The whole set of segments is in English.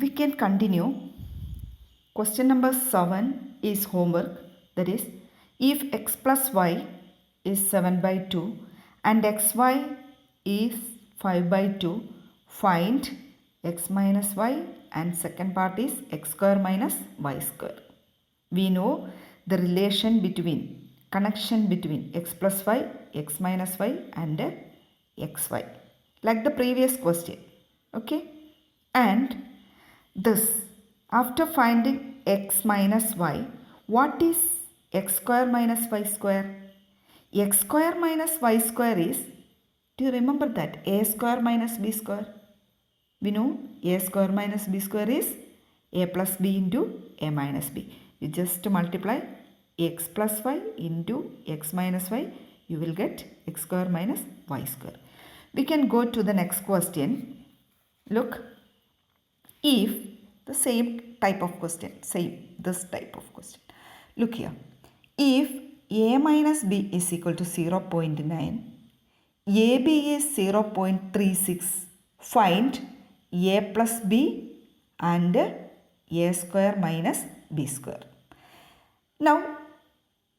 we can continue. Question number 7 is homework. That is, if x plus y is 7 by 2 and xy is 5 by 2, find x minus y, and second part is x square minus y square. We know the relation between, connection between x plus y, x minus y and xy, like the previous question. Okay, and this, after finding x minus y, what is x square minus y square? X square minus y square is, do you remember that, a square minus b square? We know a square minus b square is a plus b into a minus b. You just multiply x plus y into x minus y, you will get x square minus y square. We can go to the next question. Look, if the same type of question, this type of question. Look here, if a minus b is equal to 0.9, ab is 0.36, find a plus b and a square minus b square. Now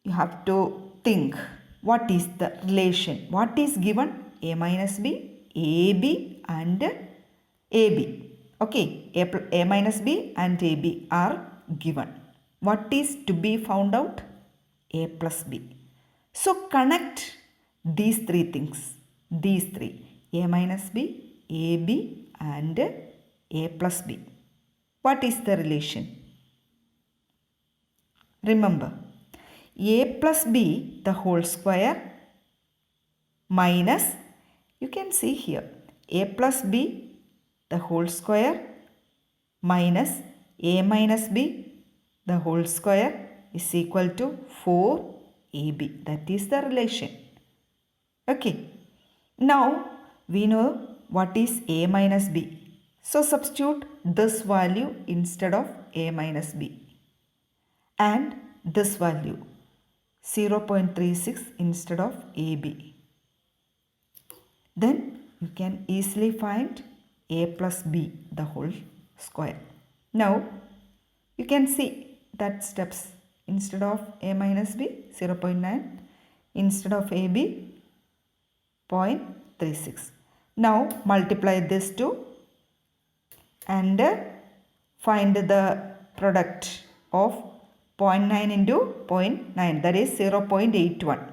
you have to think, what is the relation? What is given? A minus b, ab and ab. Okay, a minus b and ab are given. What is to be found out? A plus b. So connect these three things. These three. A minus b, ab and a plus b. What is the relation? Remember, a plus b the whole square minus, you can see here, a plus b the whole square minus a minus b the whole square is equal to 4ab. That is the relation. Okay. Now we know what is a minus b. So substitute this value instead of a minus b and this value 0.36 instead of ab. Then you can easily find a plus b the whole square. Now you can see that steps, instead of a minus b 0.9, instead of ab 0.36. Now multiply this two and find the product of 0.9 into 0.9, that is 0.81.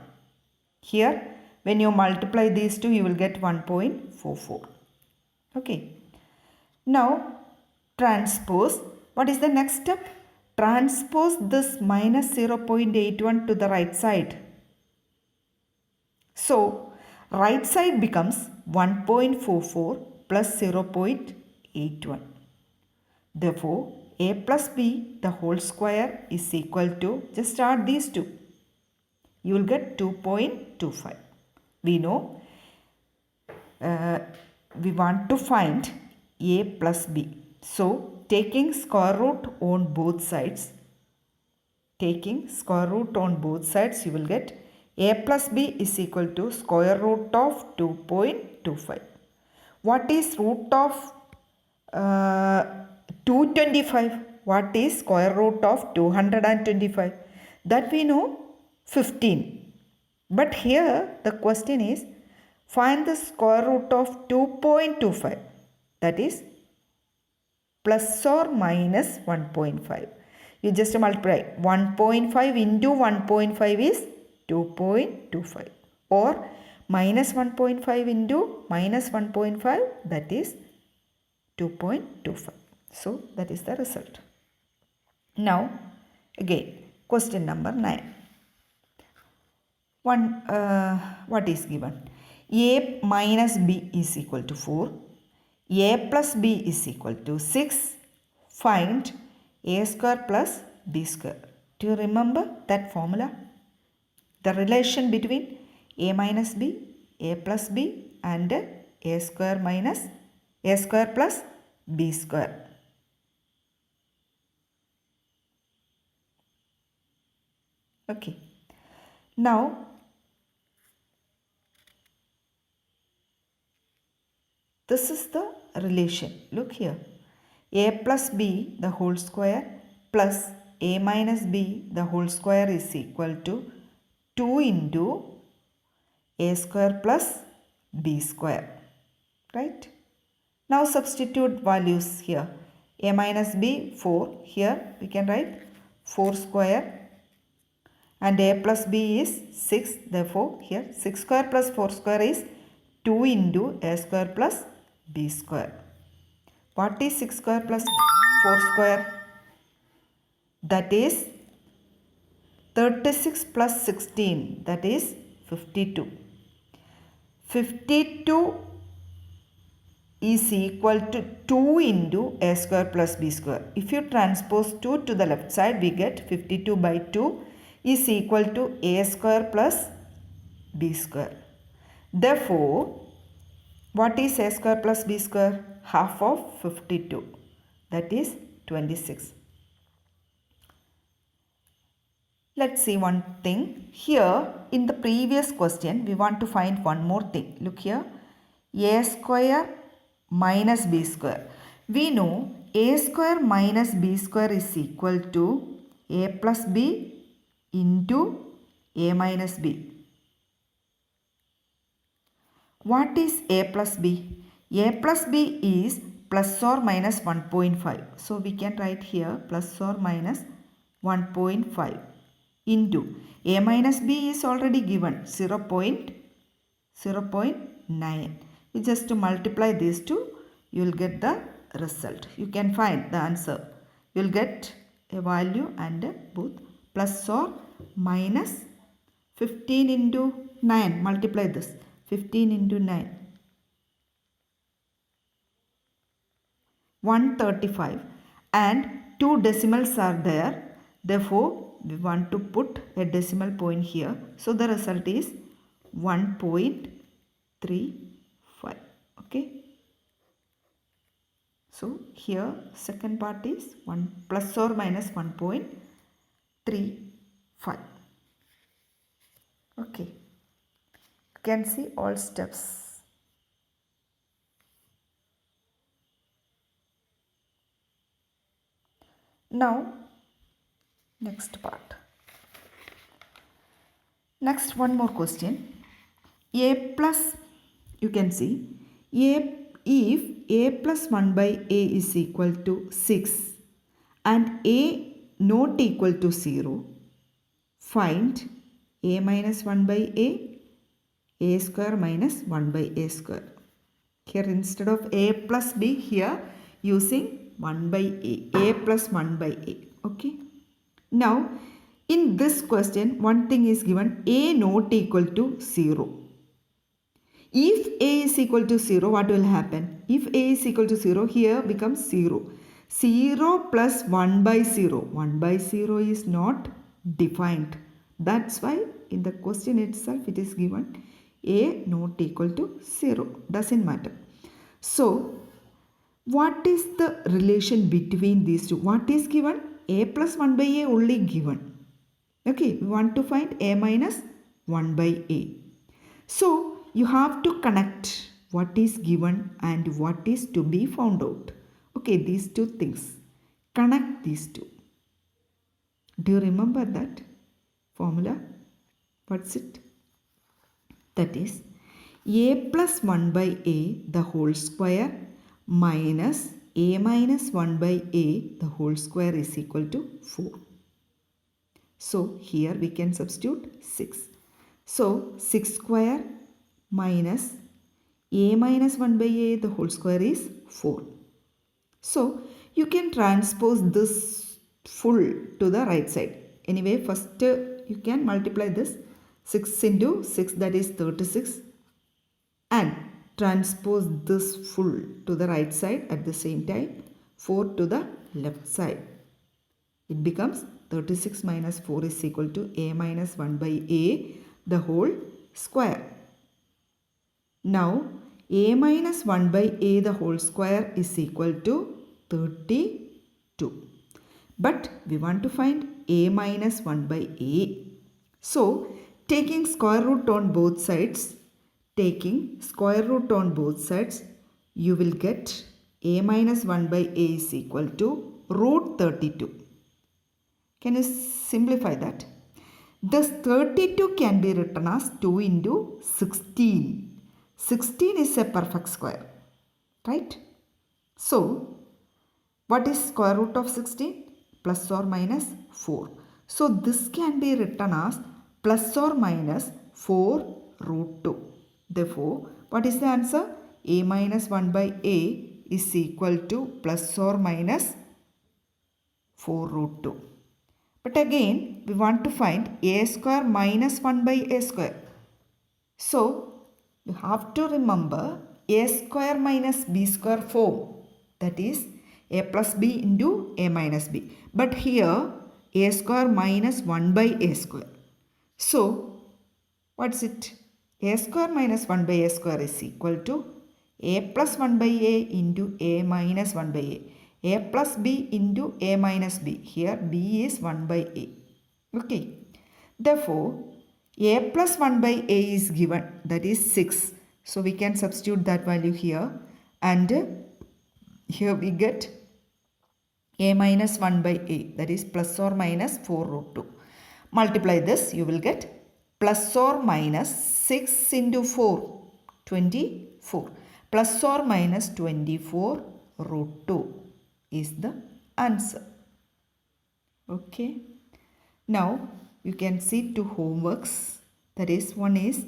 Here when you multiply these two, you will get 1.44. Okay. Now transpose. What is the next step? Transpose this minus 0.81 to the right side. So right side becomes 1.44 plus 0.81. Therefore, a plus b the whole square is equal to, just add these two, you will get 2.25. We know we want to find a plus b. So taking square root on both sides, you will get a plus b is equal to square root of 2.25. What is root of 225? What is square root of 225? That we know, 15. But here the question is, find the square root of 2.25. That is plus or minus 1.5. You just multiply 1.5 into 1.5 is 2.25, or minus 1.5 into minus 1.5, that is 2.25. So that is the result. Now again, question number 9. What is given? A minus b is equal to 4. A plus b is equal to 6. Find a square plus b square. Do you remember that formula? The relation between a minus b, a plus b and a square plus b square. Okay. Now this is the relation. Look here. a plus b the whole square plus a minus b the whole square is equal to 2 into a square plus b square, right? Now substitute values here. A minus b 4, here we can write 4 square, and a plus b is 6, therefore here 6 square plus 4 square is 2 into a square plus b square. What is 6 square plus 4 square? That is 36 plus 16, that is 52. 52 is equal to 2 into a square plus b square. If you transpose 2 to the left side, we get 52 by 2 is equal to a square plus b square. Therefore, what is a square plus b square? Half of 52, that is 26. Let's see one thing. Here in the previous question, we want to find one more thing. Look here. A square minus b square. We know a square minus b square is equal to a plus b into a minus b. What is a plus b? A plus b is plus or minus 1.5. So we can write here plus or minus 1.5 into a minus b is already given 0.9. You just to multiply these two, you will get the result. You can find the answer. You will get a value and both plus or minus 15 into 9. Multiply this. 15 into 9. 135, and 2 decimals are there. Therefore, we want to put a decimal point here. So the result is 1.35. Okay. So here second part is 1 plus or minus 1.35. Okay. You can see all steps. Now next part. Next one more question. A plus, you can see, if a plus 1 by a is equal to 6 and a not equal to 0, find a minus 1 by a square minus 1 by a square. Here instead of a plus b, here using 1 by a plus 1 by a. Okay. Now, in this question, one thing is given, a not equal to 0. If a is equal to 0, what will happen? If a is equal to 0, here becomes 0. 0 plus 1 by 0. 1 by 0 is not defined. That's why in the question itself it is given a not equal to 0. Doesn't matter. So, what is the relation between these two? What is given? A plus 1 by a only given. Okay, we want to find a minus 1 by a. So, you have to connect what is given and what is to be found out. Okay, these two things. Connect these two. Do you remember that formula? What's it? That is a plus 1 by a the whole square minus a minus 1 by a the whole square is equal to 4. So here we can substitute 6. So 6 square minus a minus 1 by a the whole square is 4. So you can transpose this full to the right side. Anyway, first you can multiply this 6 into 6, that is 36, and transpose this full to the right side at the same time, 4 to the left side. It becomes 36 minus 4 is equal to a minus 1 by a the whole square. Now a minus 1 by a the whole square is equal to 32. But we want to find a minus 1 by a. So taking square root on both sides, you will get a minus 1 by a is equal to root 32. Can you simplify that? Thus 32 can be written as 2 into 16. 16 is a perfect square, right? So, what is square root of 16? Plus or minus 4. So, this can be written as plus or minus 4 root 2. Therefore, what is the answer? A minus 1 by a is equal to plus or minus 4 root 2. But again, we want to find a square minus 1 by a square. So, you have to remember a square minus b square form. That is a plus b into a minus b. But here, a square minus 1 by a square. So, what's it? A square minus 1 by a square is equal to a plus 1 by a into a minus 1 by a. A plus b into a minus b. Here b is 1 by a. Okay. Therefore, a plus 1 by a is given. That is 6. So, we can substitute that value here. And here we get a minus 1 by a. That is plus or minus 4 root 2. Multiply this. You will get plus or minus 6 into 4. 24. Plus or minus 24 root 2 is the answer. Okay. Now you can see two homeworks. That is, one is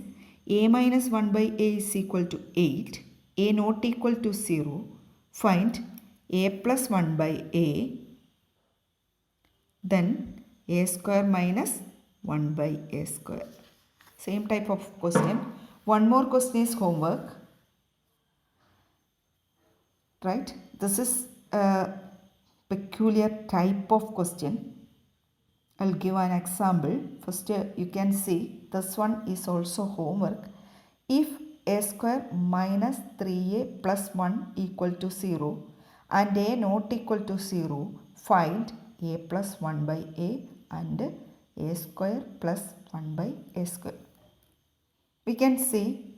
a minus 1 by a is equal to 8. A not equal to 0. Find a plus 1 by a. Then a square minus 1 by a square. Same type of question. One more question is homework. Right? This is a peculiar type of question. I'll give an example. First, you can see this one is also homework. If a square minus 3a plus 1 equal to 0 and a not equal to 0, find a plus 1 by a and a square plus 1 by a square. We can see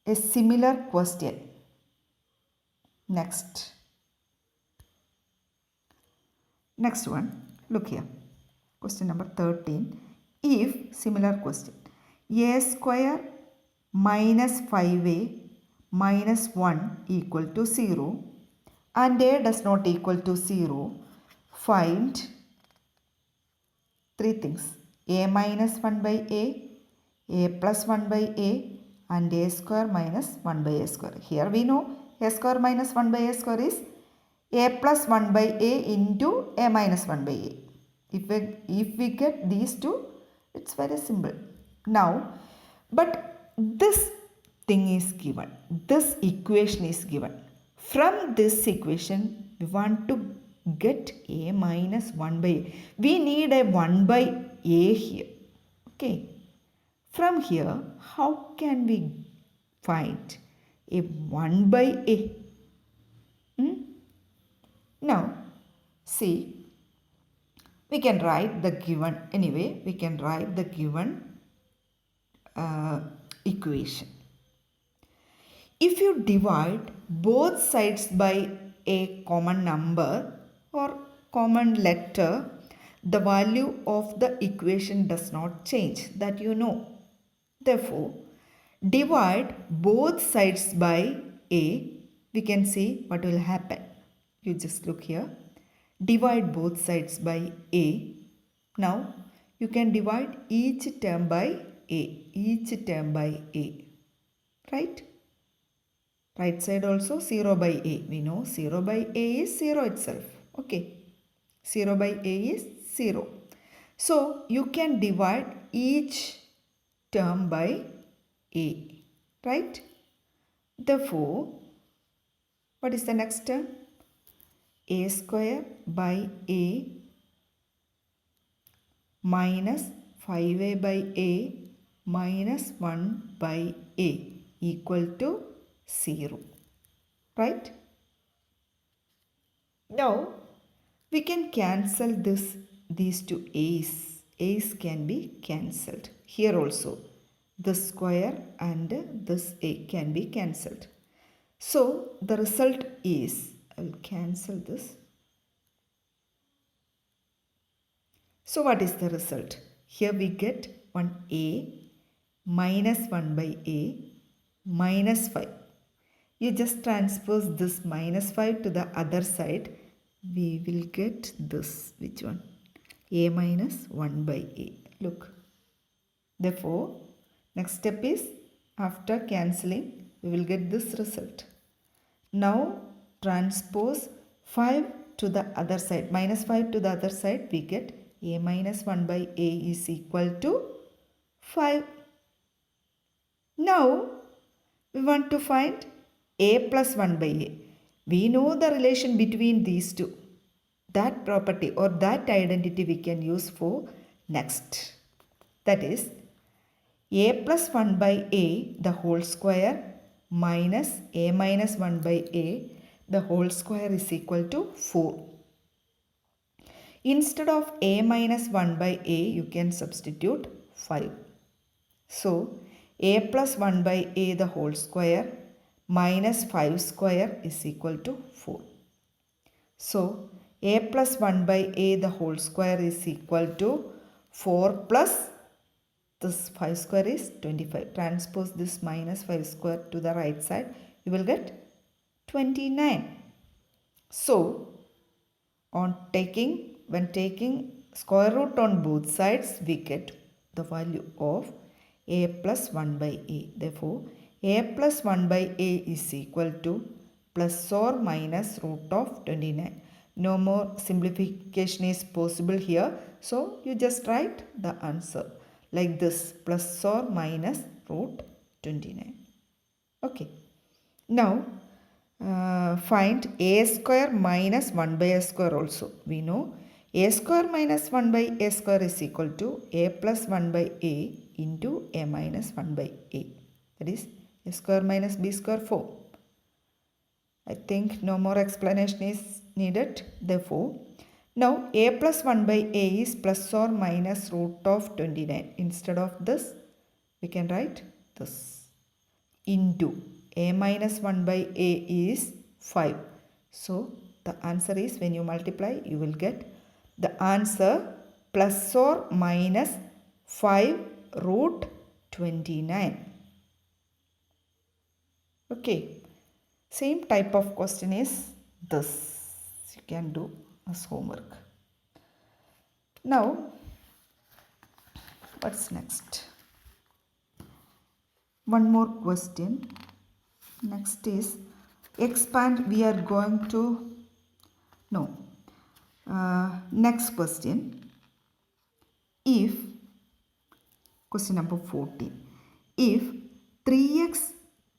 a similar question. Next one, look here. Question number 13. If, similar question, a square minus 5a minus 1 equal to 0 and a does not equal to 0, find three things. A minus 1 by a plus 1 by a and a square minus 1 by a square. Here we know a square minus 1 by a square is a plus 1 by a into a minus 1 by a. If we get these two, it's very simple. Now, but this thing is given. This equation is given. From this equation, we want to get a minus 1 by a. We need a 1 by a here. Okay. From here, how can we find a 1 by a? Now, see, we can write the given, anyway, we can write the given equation. If you divide both sides by a common number or common letter, the value of the equation does not change, that you know. Therefore, divide both sides by a, we can see what will happen. You just look here. Divide both sides by a. Now, you can divide each term by a. Each term by a. Right? Right side also 0 by a. We know 0 by a is 0 itself. Okay. 0 by a is 0. So, you can divide each term by a. Right? Therefore, what is the next term? A square by a minus 5a by a minus 1 by a equal to 0. Right? Now, we can cancel these two a's. A's can be cancelled. Here also, this square and this a can be cancelled. So the result is, I will cancel this. So what is the result? Here we get 1a minus 1 by a minus 5. You just transpose this minus 5 to the other side. We will get this. Which one? A minus 1 by a. Look. Therefore, next step is, after cancelling, we will get this result. Now transpose 5 to the other side. Minus 5 to the other side, we get a minus 1 by a is equal to 5. Now we want to find a plus 1 by a. We know the relation between these two. That property or that identity we can use for next. That is a plus 1 by a the whole square minus a minus 1 by a the whole square is equal to 4. Instead of a minus 1 by a, you can substitute 5. So a plus 1 by a the whole square minus 5 square is equal to 4. So a plus 1 by a the whole square is equal to 4 plus this 5 square is 25. Transpose this minus 5 square to the right side. You will get 29. So when taking square root on both sides, we get the value of a plus 1 by a. Therefore, a plus 1 by a is equal to plus or minus root of 29. No more simplification is possible here. So, you just write the answer like this, plus or minus root 29. Okay. Now, find a square minus 1 by a square also. We know a square minus 1 by a square is equal to a plus 1 by a into a minus 1 by a. That is a square minus b square 4. I think no more explanation is needed. Therefore, now a plus 1 by a is plus or minus root of 29. Instead of this, we can write this into a minus 1 by a is 5. So, the answer is, when you multiply, you will get the answer plus or minus 5 root 29. Okay. Same type of question is this. You can do as homework. Now, what's next? One more question. Next is expand. We are going to next question. If question number 14, if 3x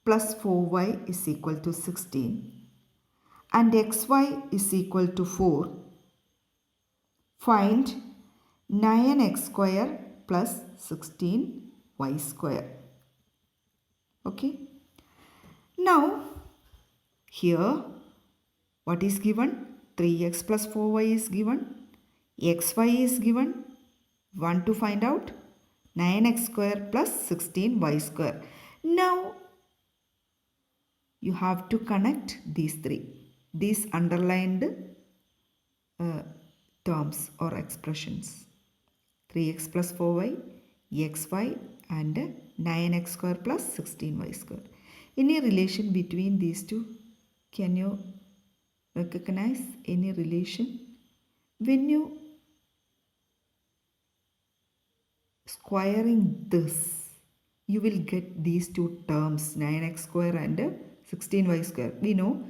plus 4y is equal to 16 and xy is equal to 4, find 9x square plus 16y square. Okay. Now, here what is given? 3x plus 4y is given. Xy is given. Want to find out 9x square plus 16y square. Now, you have to connect these three. These underlined terms or expressions. 3x plus 4y, xy and 9x square plus 16y square. Any relation between these two? Can you recognize any relation? When you squaring this, you will get these two terms, 9x square and 16y square. We know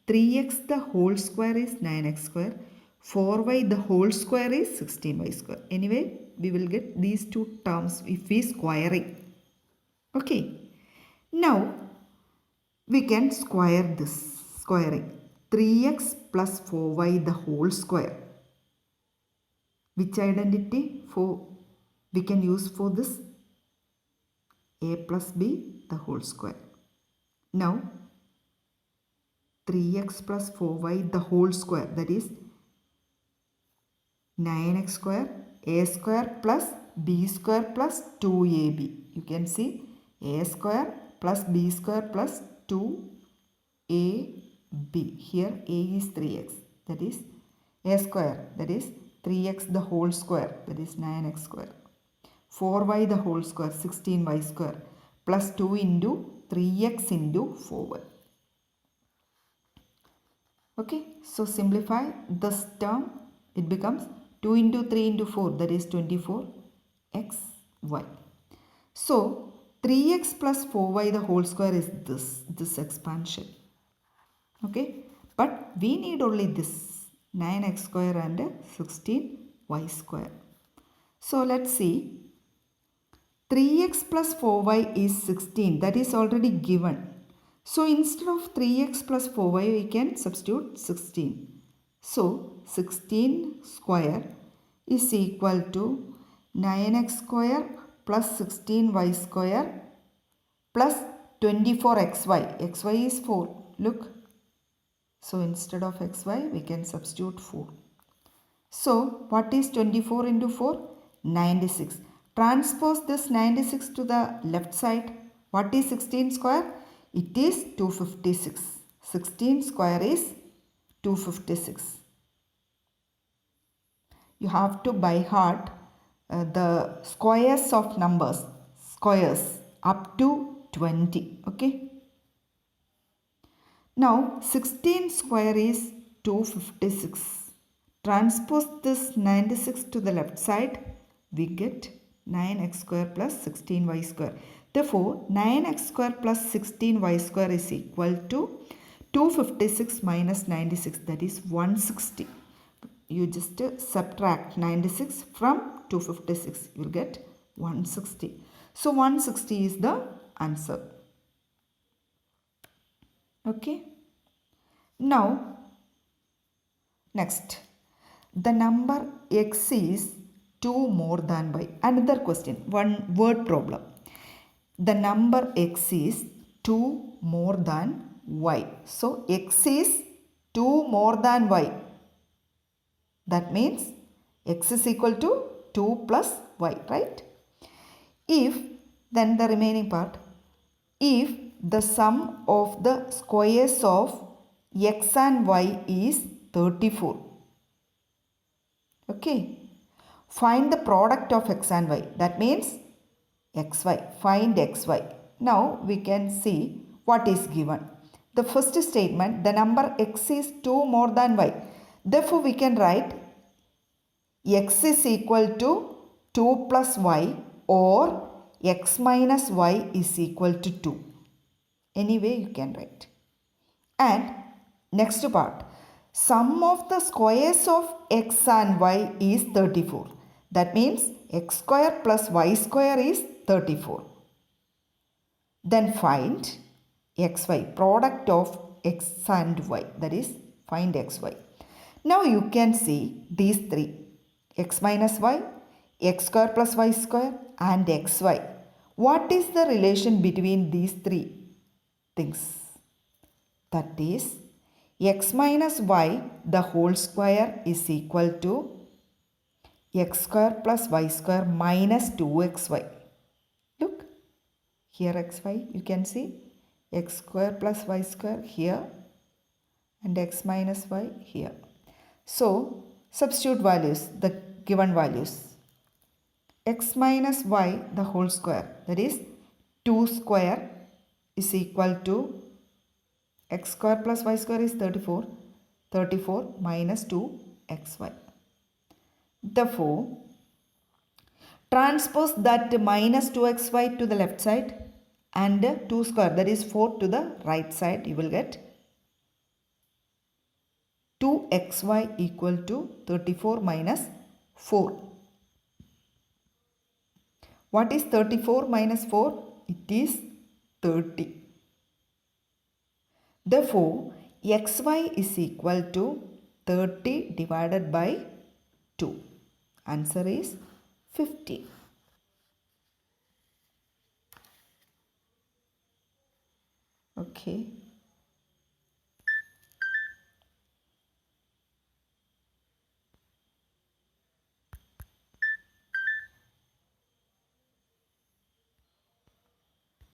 3x the whole square is 9x square. 4y the whole square is 16y square. Anyway, we will get these two terms if we squaring. Okay. Now, we can square this. Squaring 3x plus 4y the whole square. Which identity we can use for this? A plus b the whole square. Now, 3x plus 4y the whole square, that is 9x square, a square plus b square plus 2ab. You can see a square plus b square plus 2 a, b. Here a is 3x, that is a square, that is 3x the whole square, that is 9x square. 4y the whole square, 16y square, plus 2 into 3x into 4y. Okay, so simplify this term, it becomes 2 into 3 into 4, that is 24xy. So 3x plus 4y the whole square is this expansion. Okay, but we need only this 9x square and 16y square. So let's see, 3x plus 4y is 16, that is already given. So instead of 3x plus 4y we can substitute 16. So 16 square is equal to 9x square plus 16y square plus 24xy. xy is 4. Look. So instead of xy we can substitute 4. So what is 24 into 4? 96. Transpose this 96 to the left side. What is 16 square? It is 256. 16 square is 256. You have to by heart the squares of numbers. Squares up to 20. Okay. Now 16 square is 256. Transpose this 96 to the left side. We get 9x square plus 16y square. Therefore 9x square plus 16y square is equal to 256 minus 96, that is 160. You just subtract 96 from 256. You will get 160. So 160 is the answer. Okay. Now next, the number x is 2 more than y. Another question, one word problem. The number x is 2 more than y. So x is 2 more than y. That means x is equal to 2 plus y, right? If, then the remaining part, if the sum of the squares of x and y is 34. Okay. Find the product of x and y. That means xy. Find xy. Now we can see what is given. The first statement, the number x is 2 more than y. Therefore we can write x is equal to 2 plus y or x minus y is equal to 2. Anyway you can write. And next part, sum of the squares of x and y is 34. That means x square plus y square is 34. Then find xy, product of x and y, that is find xy. Now you can see these three, x minus y, x square plus y square and xy. What is the relation between these three things? That is x minus y the whole square is equal to x square plus y square minus 2xy. Look, here xy you can see x square plus y square here and x minus y here. So substitute values, the given values. X minus y the whole square, that is 2 square is equal to x square plus y square is 34. 34 minus 2xy. Therefore, transpose that minus 2xy to the left side and 2 square, that is 4, to the right side. You will get 2xy equal to 34 minus 4. What is 34 minus 4? It is 30. Therefore, xy is equal to 30 divided by 2. Answer is 50. Okay.